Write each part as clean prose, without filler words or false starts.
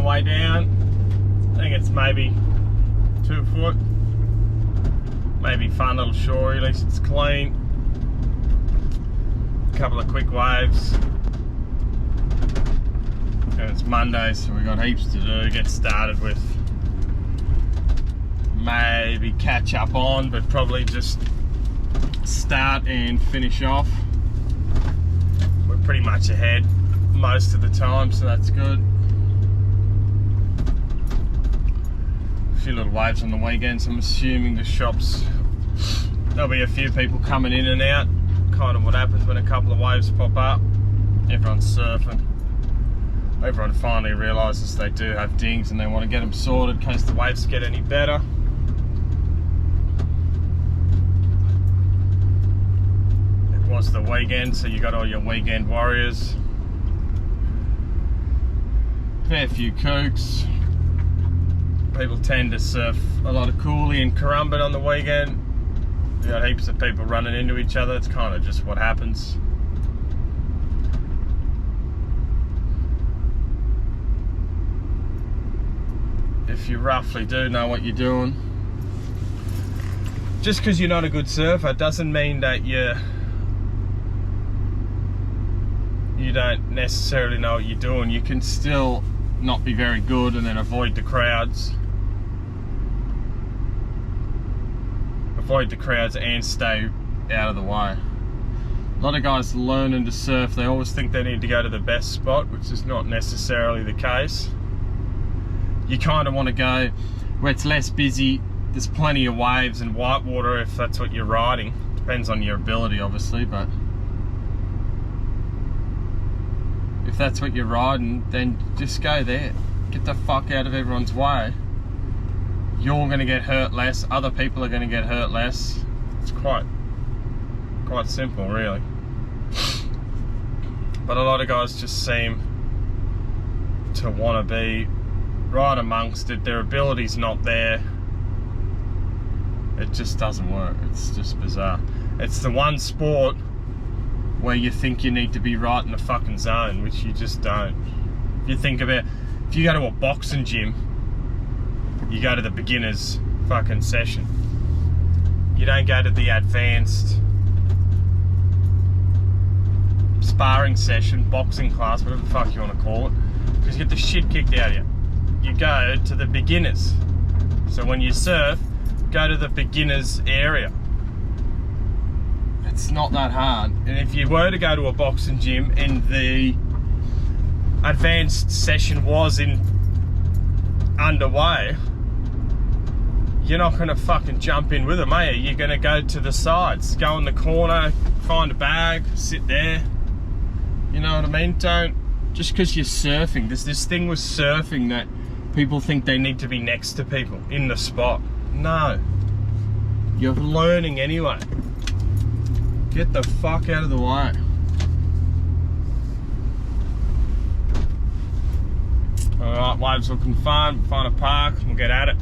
way down. I think it's maybe 2 foot. Maybe fun little shore, at least it's clean. A couple of quick waves. And it's Monday, so we've got heaps to do. Get started with. Maybe catch up on, but probably just start and finish off. We're pretty much ahead most of the time, so that's good. A few little waves on the weekends. I'm assuming the shops, there'll be a few people coming in and out. Kind of what happens when a couple of waves pop up. Everyone's surfing. Everyone finally realises they do have dings and they want to get them sorted in case the waves get any better. It was the weekend, so you got all your weekend warriors. Fair few kooks. People tend to surf a lot of Cooley and Currumbin on the weekend. You got heaps of people running into each other. It's kind of just what happens. If you roughly do know what you're doing. Just because you're not a good surfer doesn't mean that you don't necessarily know what you're doing. You can still not be very good and then avoid the crowds. Avoid the crowds and stay out of the way. A lot of guys learning to surf, they always think they need to go to the best spot, which is not necessarily the case. You kind of want to go where it's less busy, there's plenty of waves and white water if that's what you're riding. Depends on your ability obviously, but if that's what you're riding, then just go there. Get the fuck out of everyone's way. You're going to get hurt less, other people are going to get hurt less. It's quite simple really. But a lot of guys just seem to want to be right amongst it. Their ability's not there. It just doesn't work. It's just bizarre. It's the one sport where you think you need to be right in the fucking zone, which you just don't. If you think about, if you go to a boxing gym, you go to the beginners fucking session. You don't go to the advanced sparring session, boxing class, whatever the fuck you want to call it, because you get the shit kicked out of you. You go to the beginners. So when you surf, go to the beginners area. It's not that hard. And if you were to go to a boxing gym and the advanced session was underway, you're not going to fucking jump in with them, are you? You're going to go to the sides, go in the corner, find a bag, sit there. You know what I mean? Don't, just because you're surfing, there's this thing with surfing that people think they need to be next to people in the spot. No. You're learning anyway. Get the fuck out of the way. Alright, waves looking fun. Find a park, we'll get at it.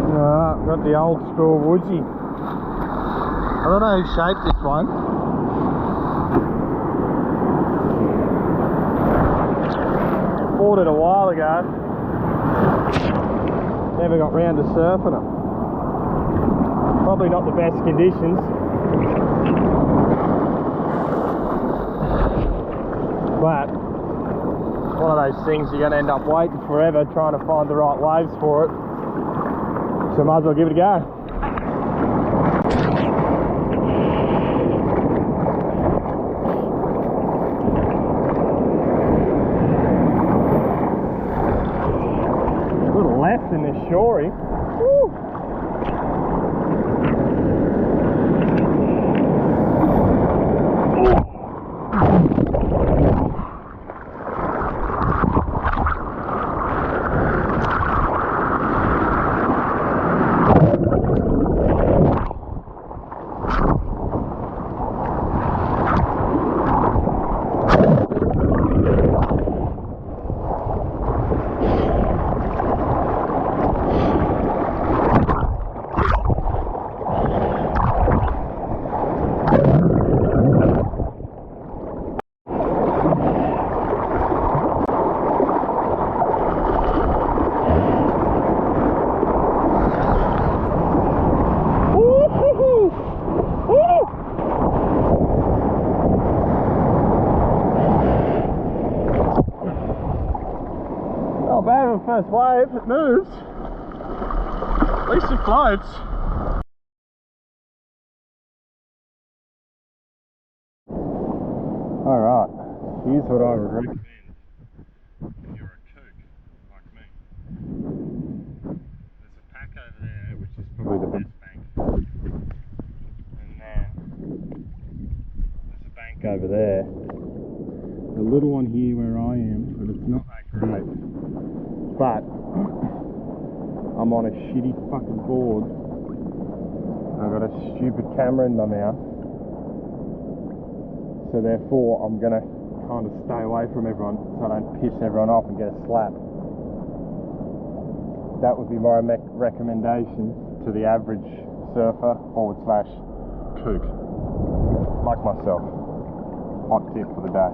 Alright, got the old school WOODGEE. I don't know who shaped this one. Bought it a while ago. Never got round to surfing it. Probably not the best conditions. But one of those things you're going to end up waiting forever trying to find the right waves for it. So might as well give it a go. In this shorey. Woo. nice wave, it moves. At least it floats. Alright, here's what I would recommend if you're a kook like me. There's a pack over there, which is probably the best bank. And then there's a bank over there. A little one here where I am, but it's not that great. But I'm on a shitty fucking board. I've got a stupid camera in my mouth. So therefore I'm gonna kind of stay away from everyone so I don't piss everyone off and get a slap. That would be my recommendation to the average surfer / kook like myself. Hot tip for the day.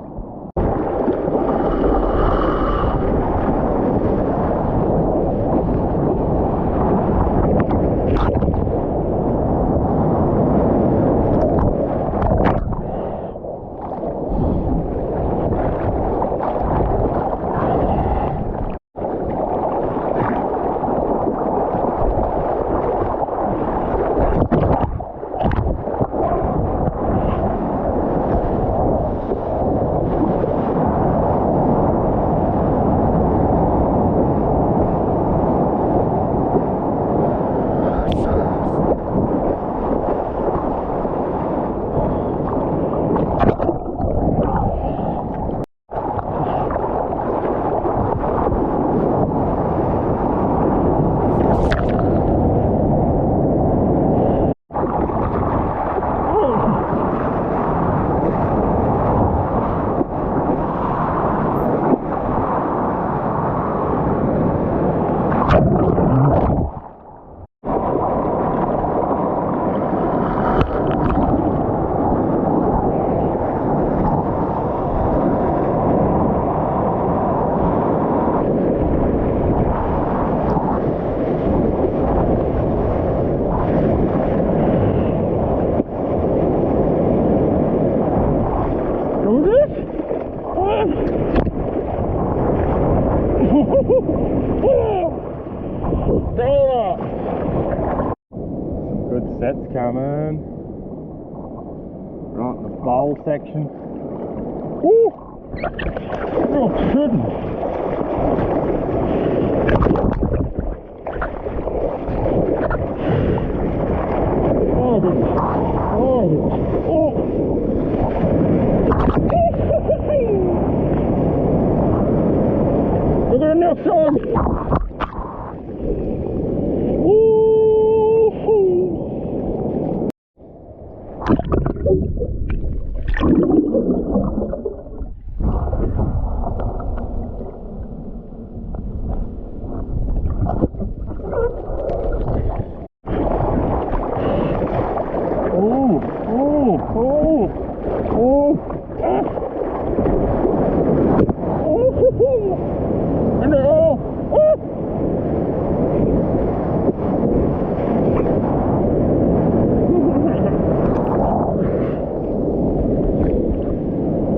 Good sets coming. Right in the bowl section. Woo! Oh, goodness. Oh, goodness. Oh, goodness. Oh. Look at the next one.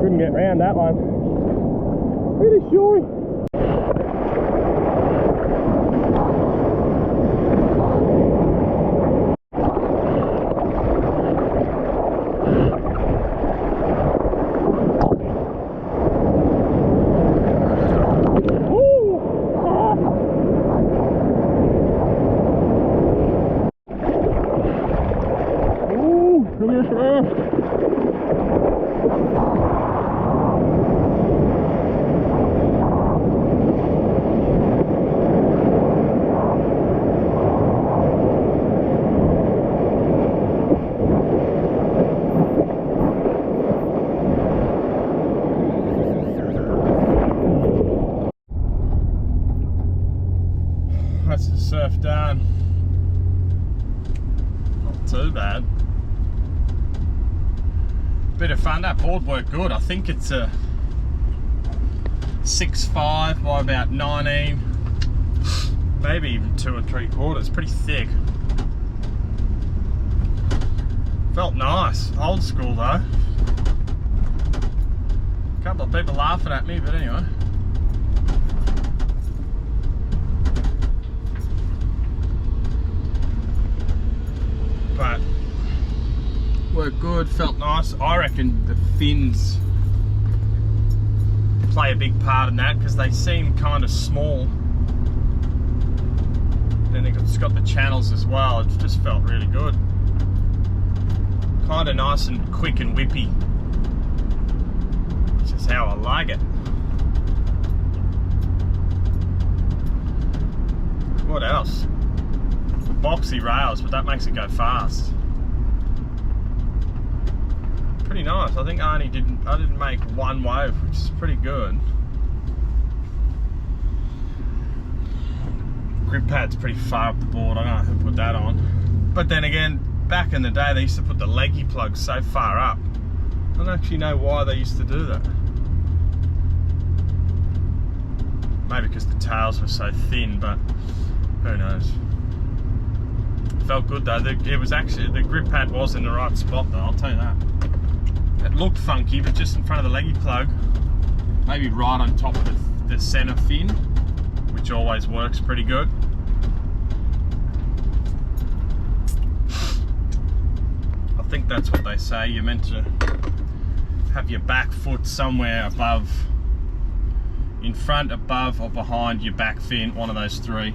Couldn't get round that one. Really short. That's the surf done. Not too bad. Bit of fun. That board worked good. I think it's a 6'5" by about 19, maybe even 2 3/4. Pretty thick. Felt nice. Old school though. A couple of people laughing at me, but anyway. worked good, felt nice. I reckon the fins play a big part in that because they seem kind of small. Then it's got the channels as well. It just felt really good. Kind of nice and quick and whippy, which is how I like it. What else? Boxy rails, but that makes it go fast. Pretty nice. I think I didn't make one wave, which is pretty good. Grip pad's pretty far up the board. I don't know who put that on. But then again, back in the day they used to put the leggy plugs so far up. I don't actually know why they used to do that. Maybe because the tails were so thin, but who knows. Felt good though. It was actually, the grip pad was in the right spot though, I'll tell you that. It looked funky, but just in front of the leggy plug, maybe right on top of the center fin, which always works pretty good. I think that's what they say. You're meant to have your back foot somewhere above, in front, above, or behind your back fin, one of those three,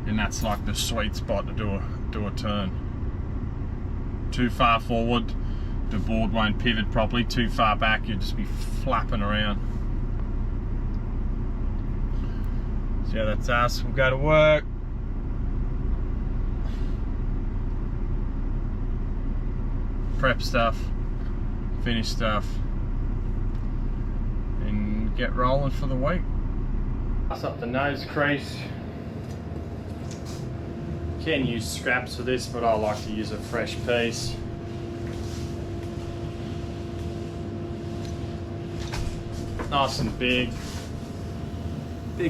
and that's like the sweet spot to do a turn. Too far forward, the board won't pivot properly. Too far back, you'll just be flapping around. So yeah, that's us. We'll go to work. Prep stuff, finish stuff, and get rolling for the week. Pass up the nose crease. Can use scraps for this, but I like to use a fresh piece. Nice and big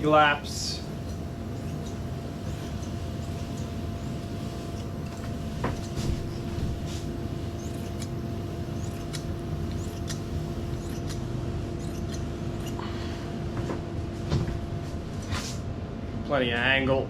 laps. Plenty of angle.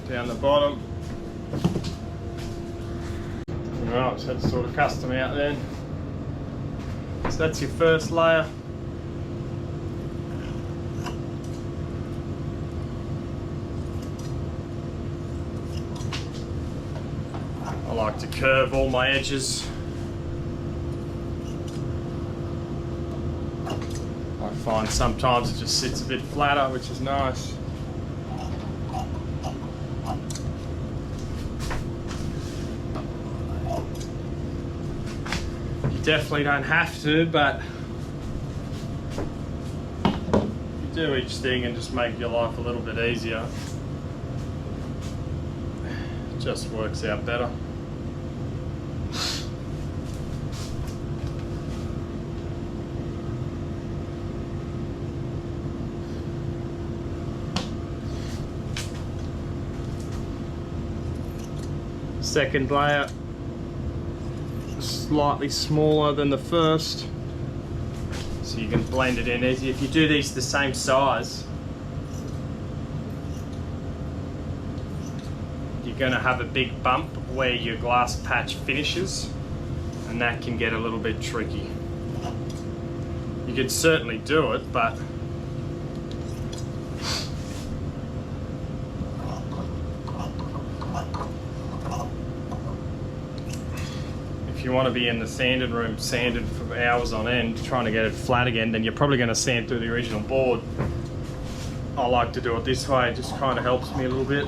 Down the bottom. Right, so that's sort of custom out then. So that's your first layer. I like to curve all my edges. I find sometimes it just sits a bit flatter, which is nice. Definitely don't have to, but you do each thing and just make your life a little bit easier. It just works out better. Second layer, slightly smaller than the first, so you can blend it in easy. If you do these the same size, you're going to have a big bump where your glass patch finishes, and that can get a little bit tricky. You can certainly do it, but if you want to be in the sanding room sanding for hours on end trying to get it flat again, then you're probably going to sand through the original board. I like to do it this way. It just kind of helps me a little bit.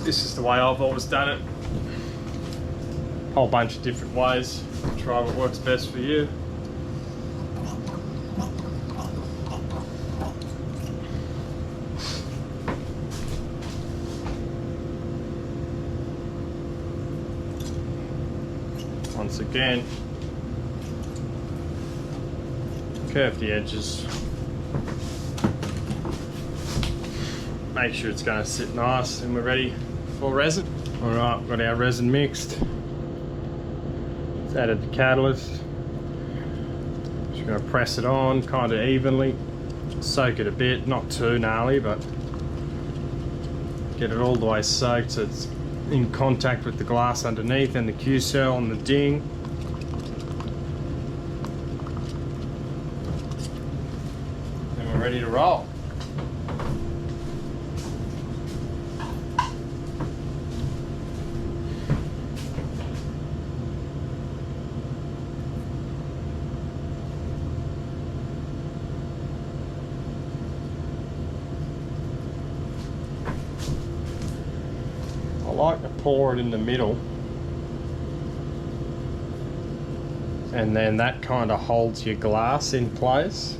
This is the way I've always done it. Whole bunch of different ways. Try what works best for you. Once again, curve the edges. make sure it's going to sit nice, and we're ready for resin. Alright, got our resin mixed. It's added the catalyst. Just going to press it on kind of evenly. Soak it a bit, not too gnarly, but get it all the way soaked so it's in contact with the glass underneath and the Q cell and the ding. And we're ready to roll. I like to pour it in the middle, and then that kind of holds your glass in place,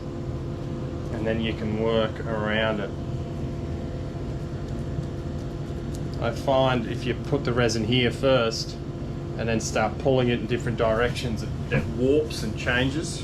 and then you can work around it. I find if you put the resin here first and then start pulling it in different directions, it warps and changes.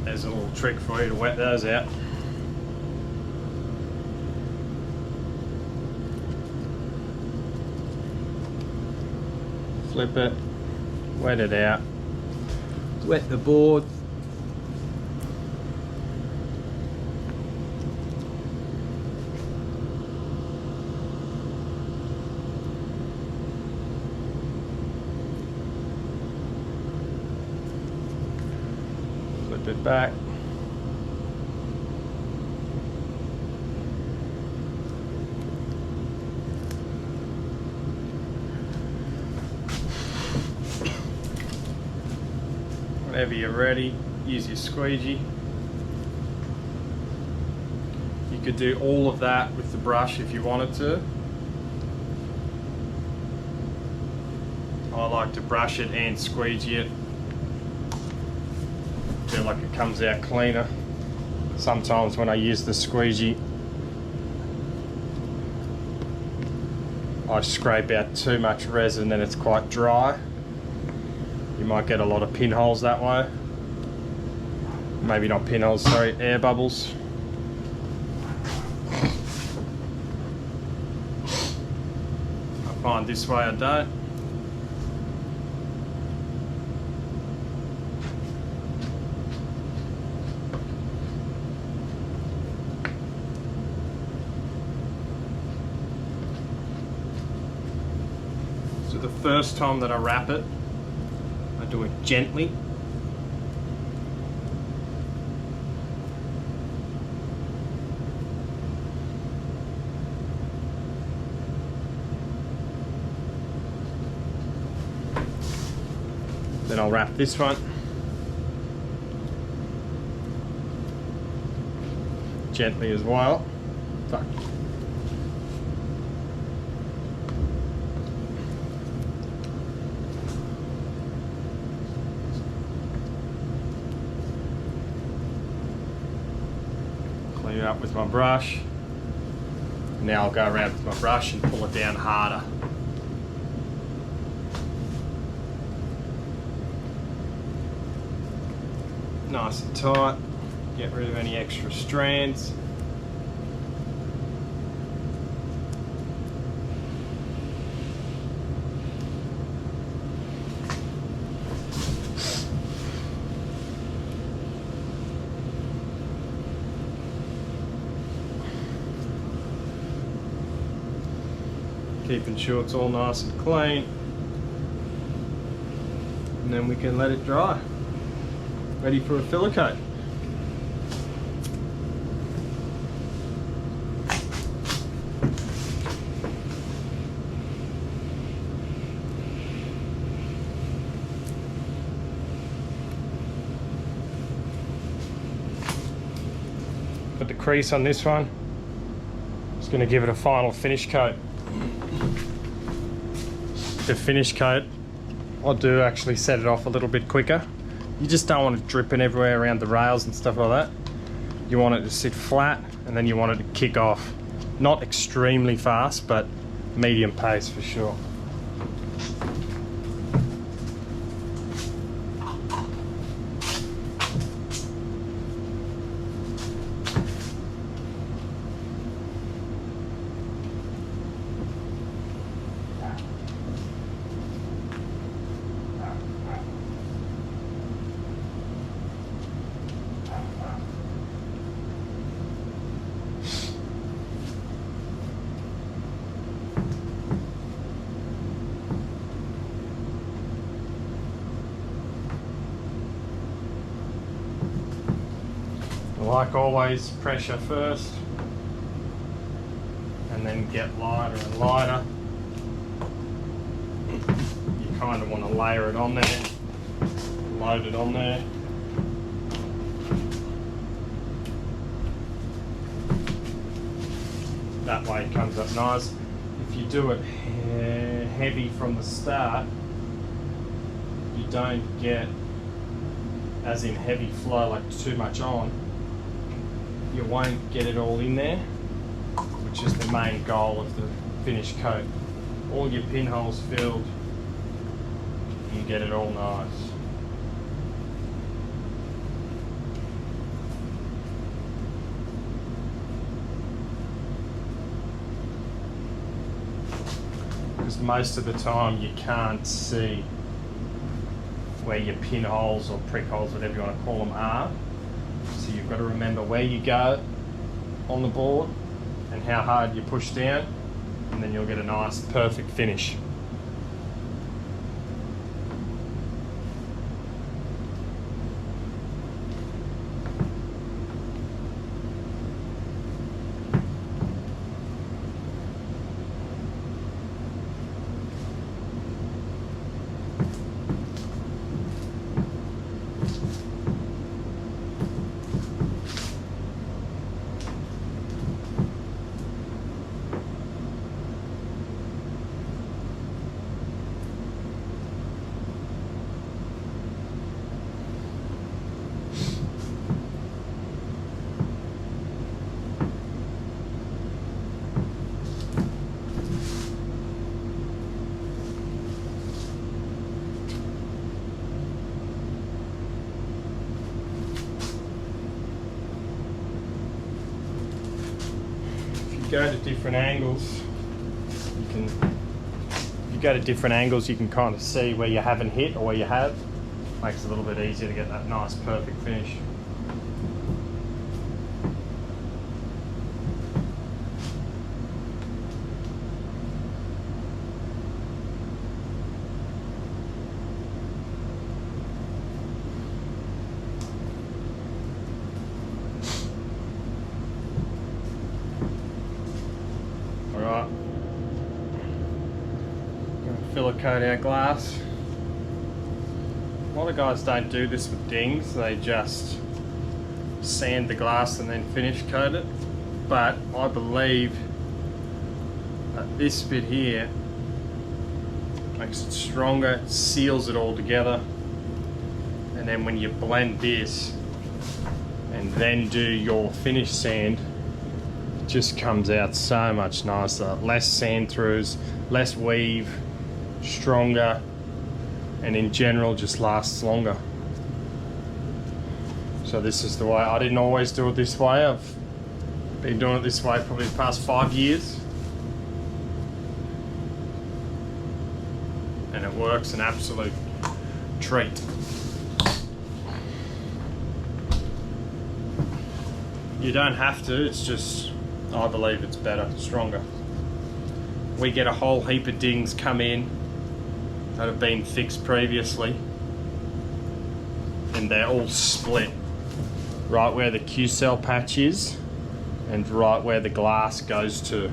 There's a little trick for you to wet those out. Flip it, wet it out, wet the board. Flip it back. Whenever you're ready, use your squeegee. You could do all of that with the brush if you wanted to. I like to brush it and squeegee it. Feel like it comes out cleaner. Sometimes when I use the squeegee, I scrape out too much resin and it's quite dry. You might get a lot of pinholes that way. Maybe not pinholes, sorry, air bubbles. I find this way I don't. So the first time that I wrap it, I do it gently. Then I'll wrap this one. Gently as well. Fuck. Clean it up with my brush. Now I'll go around with my brush and pull it down harder. Nice and tight. Get rid of any extra strands. Keeping sure it's all nice and clean. And then we can let it dry. Ready for a filler coat. put the crease on this one. Just going to give it a final finish coat. The finish coat, I do actually set it off a little bit quicker. You just don't want it dripping everywhere around the rails and stuff like that. You want it to sit flat, and then you want it to kick off. Not extremely fast, but medium pace for sure. Like always, pressure first, and then get lighter and lighter. You kind of want to layer it on there, load it on there. That way it comes up nice. If you do it heavy from the start, you don't get, as in heavy flow, like too much on. You won't get it all in there, which is the main goal of the finish coat. All your pinholes filled, you get it all nice. Because most of the time you can't see where your pinholes or prick holes, whatever you want to call them, are. So you've got to remember where you go on the board and how hard you push down, and then you'll get a nice perfect finish. Go to different angles, you can kind of see where you haven't hit or where you have. Makes it a little bit easier to get that nice perfect finish. Filler coat our glass. A lot of guys don't do this with dings, they just sand the glass and then finish coat it. But I believe that this bit here makes it stronger, seals it all together, and then when you blend this and then do your finish sand, it just comes out so much nicer. Less sand throughs, less weave, stronger, and in general just lasts longer. So this is the way. I didn't always do it this way. I've been doing it this way probably the past 5 years, and it works an absolute treat. You don't have to, it's just, I believe it's better, stronger. We get a whole heap of dings come in that have been fixed previously, and they're all split right where the Q-cell patch is and right where the glass goes to,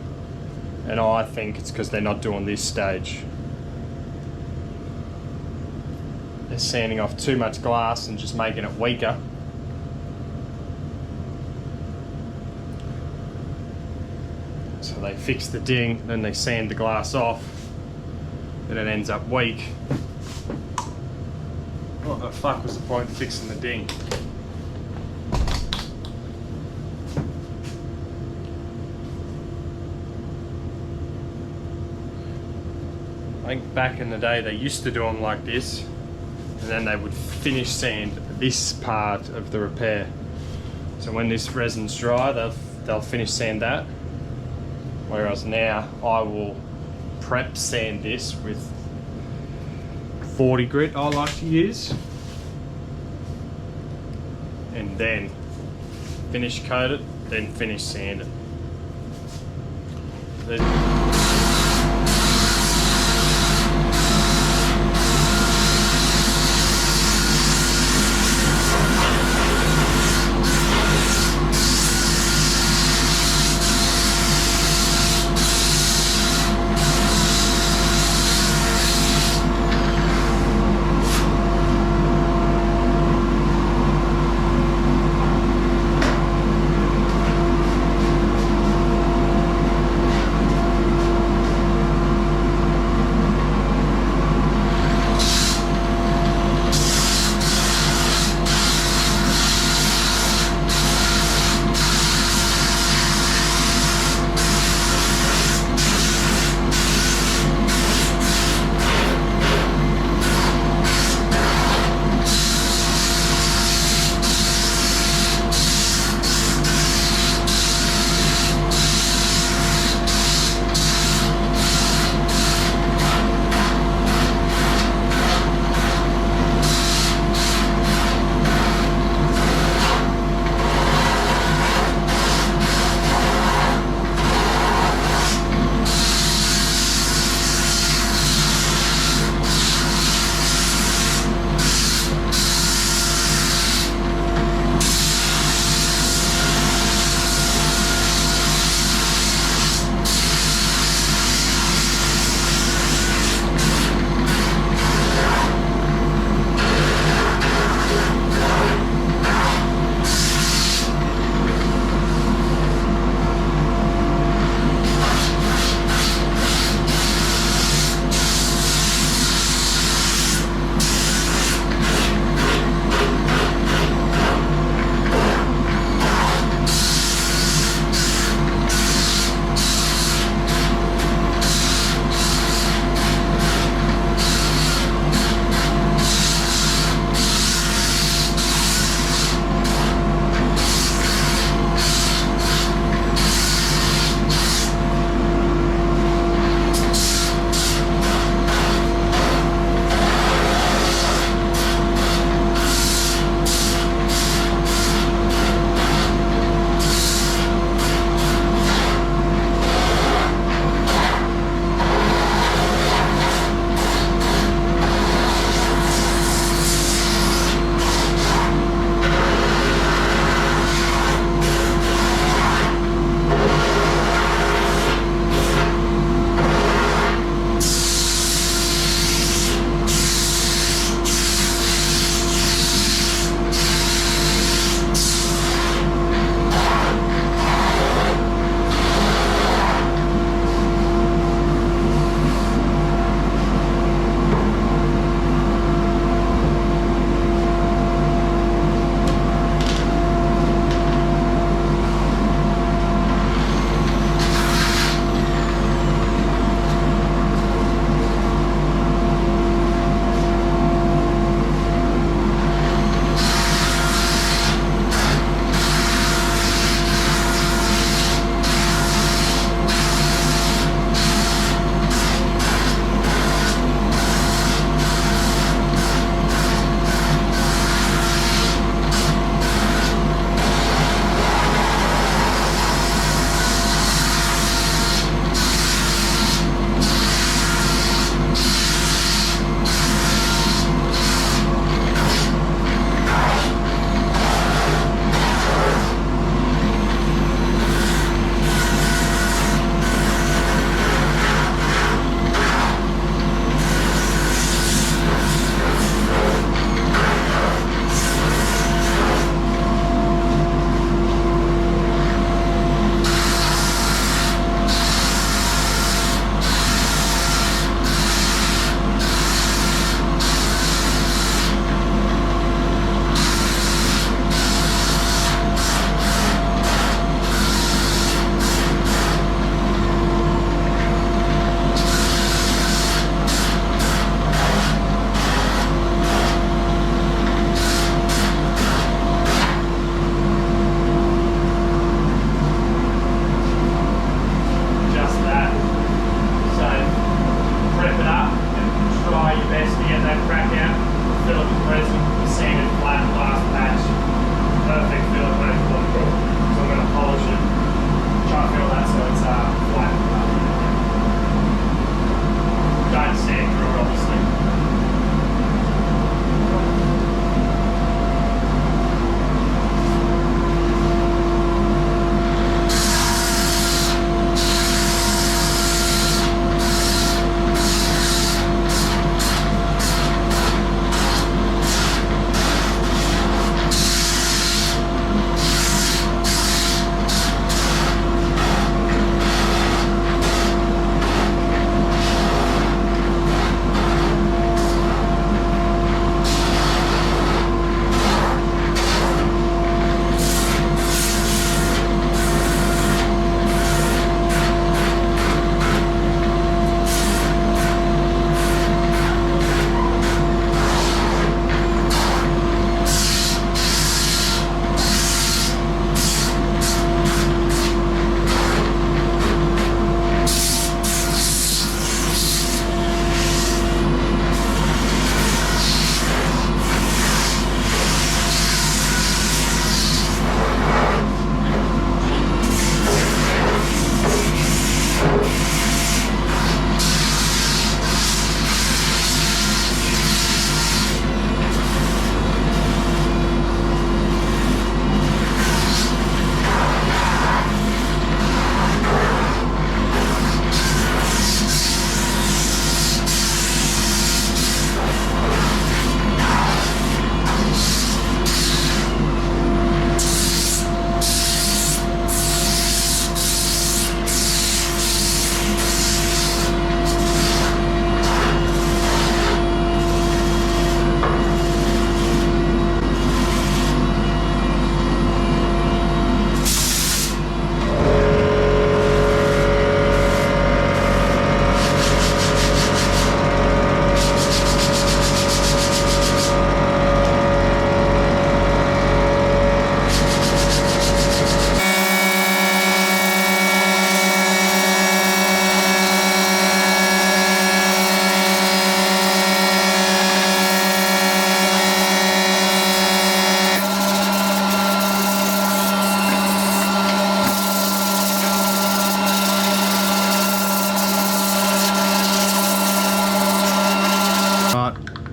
and I think it's because they're not doing this stage. They're sanding off too much glass and just making it weaker, So they fix the ding, then they sand the glass off, and it ends up weak. What the fuck was the point of fixing the ding? I think back in the day they used to do them like this, and then they would finish sand this part of the repair. So when this resin's dry, they'll finish sand that. Whereas now I will prep sand this with 40 grit I like to use, and then finish coat it, then finish sand it.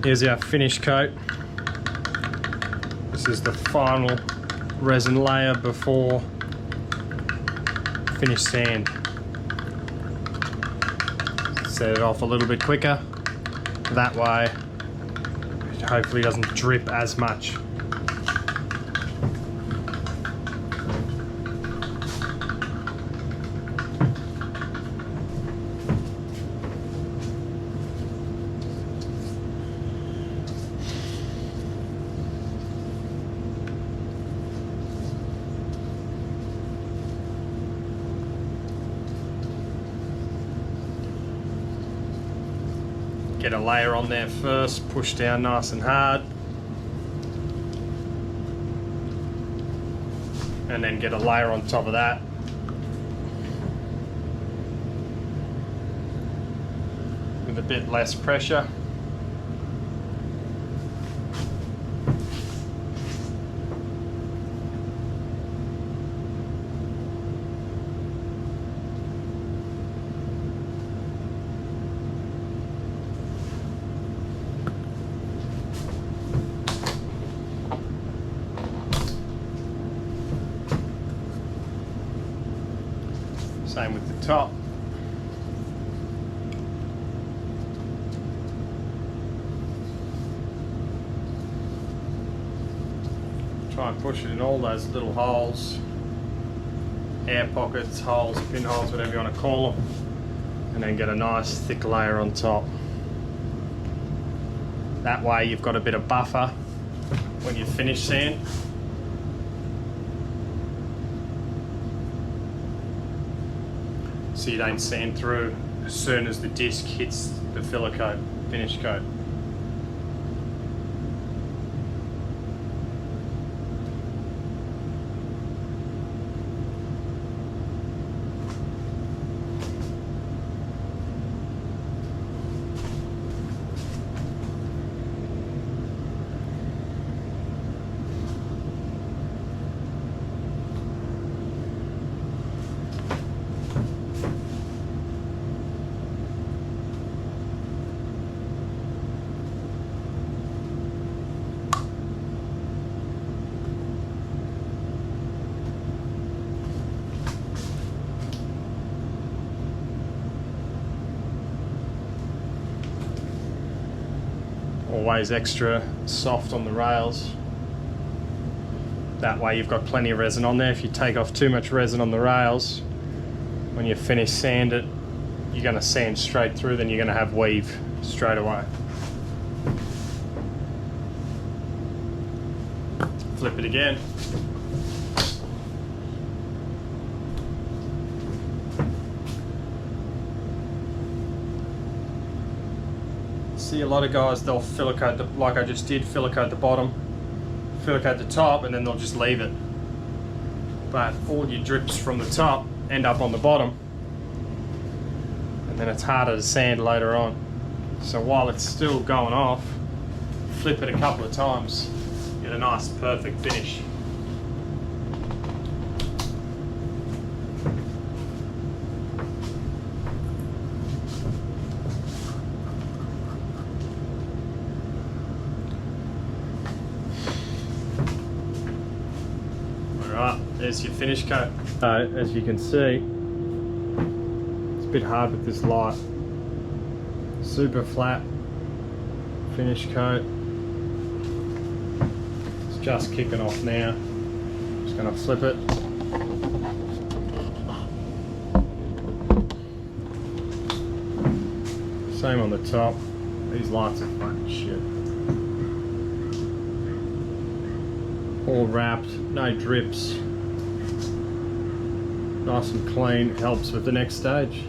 Here's our finish coat. This is the final resin layer before finish sand. Set it off a little bit quicker. That way it hopefully doesn't drip as much. Get a layer on there first, push down nice and hard, and then get a layer on top of that. With a bit less pressure. Same with the top. Try and push it in all those little holes, air pockets, holes, pinholes, whatever you want to call them, and then get a nice thick layer on top. That way you've got a bit of buffer when you finish sand. So you don't sand through as soon as the disc hits the filler coat, finish coat. Always extra soft on the rails. That way you've got plenty of resin on there. If you take off too much resin on the rails, when you finish sand it, you're going to sand straight through, then you're going to have weave straight away. Flip it again. See a lot of guys, they'll filler coat, like I just did, filler coat the bottom, filler coat the top, and then they'll just leave it. But all your drips from the top end up on the bottom, and then it's harder to sand later on. So while it's still going off, flip it a couple of times, get a nice perfect finish. Alright, there's your finish coat. As you can see, it's a bit hard with this light. Super flat finish coat. It's just kicking off now. Just going to flip it. Same on the top. These lights are fucking shit. All wrapped, no drips. Nice and clean, helps with the next stage.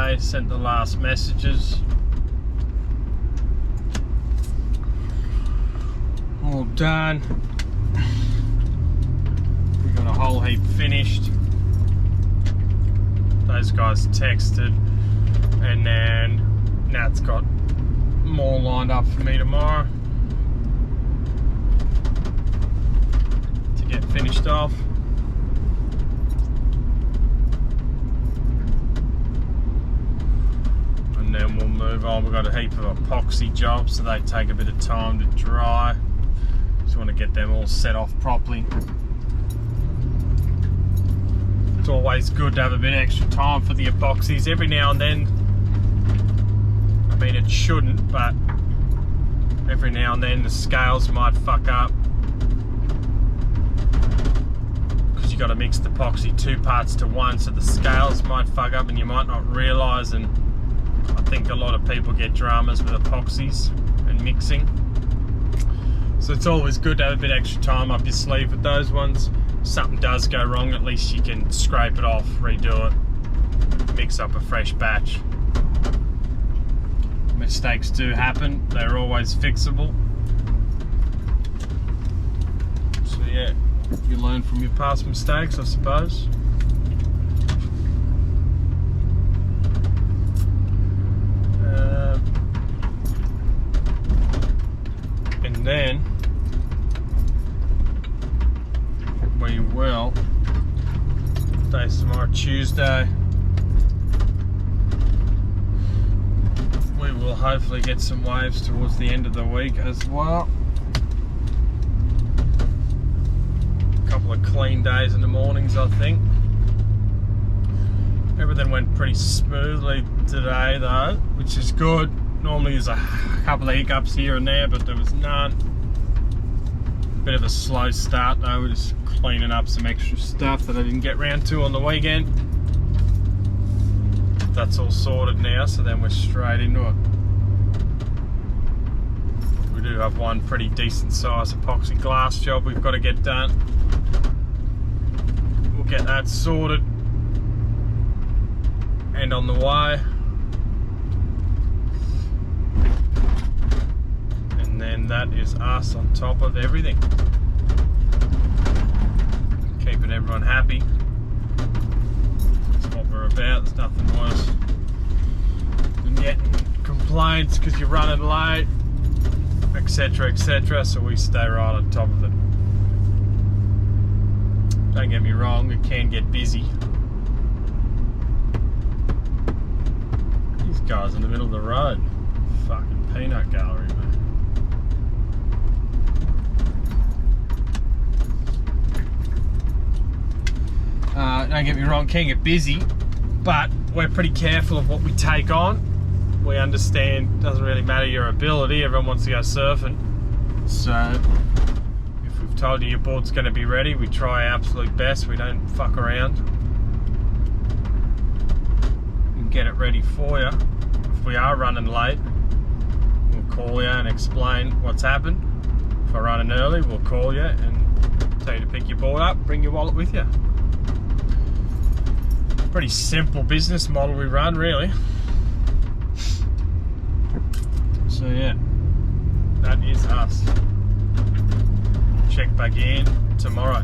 today, sent the last messages. All done. We got a whole heap finished. Those guys texted, and then Nat's got more lined up for me tomorrow to get finished off. And then we'll move on. We've got a heap of epoxy jobs, so they take a bit of time to dry. Just want to get them all set off properly. It's always good to have a bit extra time for the epoxies every now and then. I mean, it shouldn't, but every now and then the scales might fuck up, because you got to mix the epoxy 2 parts to 1, so the scales might fuck up and you might not realise. And I think a lot of people get dramas with epoxies and mixing, so it's always good to have a bit extra time up your sleeve with those ones. If something does go wrong, at least you can scrape it off, redo it, mix up a fresh batch. Mistakes do happen, they're always fixable. So yeah, you learn from your past mistakes, I suppose. And then we will, today's tomorrow, Tuesday, we will hopefully get some waves towards the end of the week as well. A couple of clean days in the mornings, I think. Everything went pretty smoothly today though, which is good. Normally there's a couple of hiccups here and there, but there was none. Bit of a slow start though, we're just cleaning up some extra stuff that I didn't get round to on the weekend. That's all sorted now, so then we're straight into it. We do have one pretty decent size epoxy glass job we've got to get done. We'll get that sorted and on the way. And then that is us on top of everything. Keeping everyone happy. That's what we're about. There's nothing worse than getting complaints because you're running late, etc, etc. So we stay right on top of it. Don't get me wrong, it can get busy. These guys in the middle of the road. Fucking peanut gallery, man. Don't get me wrong, can get busy, but we're pretty careful of what we take on. We understand it doesn't really matter your ability, everyone wants to go surfing. So if we've told you your board's going to be ready, we try our absolute best, we don't fuck around. And get it ready for you. If we are running late, we'll call you and explain what's happened. If we're running early, we'll call you and tell you to pick your board up, bring your wallet with you. Pretty simple business model we run, really. So yeah, that is us. Check back in tomorrow.